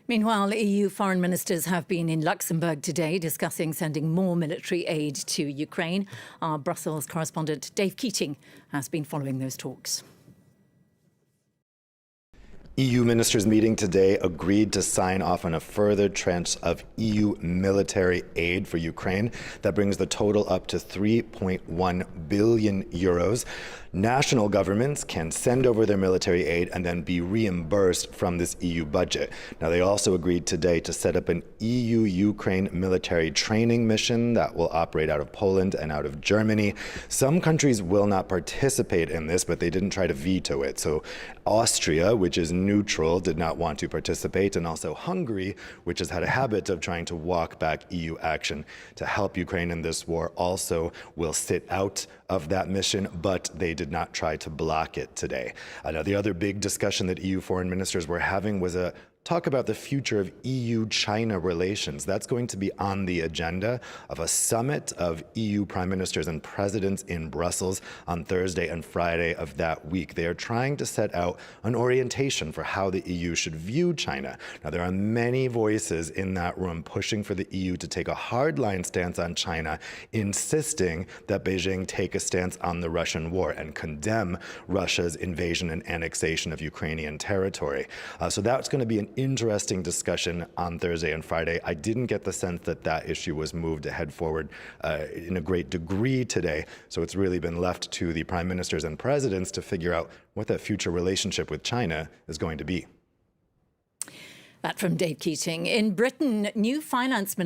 Meanwhile, EU foreign ministers have been in Luxembourg today discussing sending more military aid to Ukraine. Our Brussels correspondent Dave Keating has been following those talks. EU ministers meeting today agreed to sign off on a further tranche of EU military aid for Ukraine. That brings the total up to 3.1 billion euros. National governments can send over their military aid and then be reimbursed from this EU budget. Now, they also agreed today to set up an EU-Ukraine military training mission that will operate out of Poland and out of Germany. Some countries will not participate in this, but they didn't try to veto it. So Austria, which is neutral, did not want to participate, and also Hungary, which has had a habit of trying to walk back EU action to help Ukraine in this war, also will sit out of that mission, but they did not try to block it today. Now, the other big discussion that EU foreign ministers were having was a talk about the future of EU-China relations. That's going to be on the agenda of a summit of EU prime ministers and presidents in Brussels on Thursday and Friday of that week. They are trying to set out an orientation for how the EU should view China. Now, there are many voices in that room pushing for the EU to take a hardline stance on China, insisting that Beijing take a stance on the Russian war and condemn Russia's invasion and annexation of Ukrainian territory. So that's going to be an interesting discussion on Thursday and Friday. I didn't get the sense that that issue was moved ahead forward in a great degree today. So it's really been left to the prime ministers and presidents to figure out what that future relationship with China is going to be. That from Dave Keating. In Britain, new finance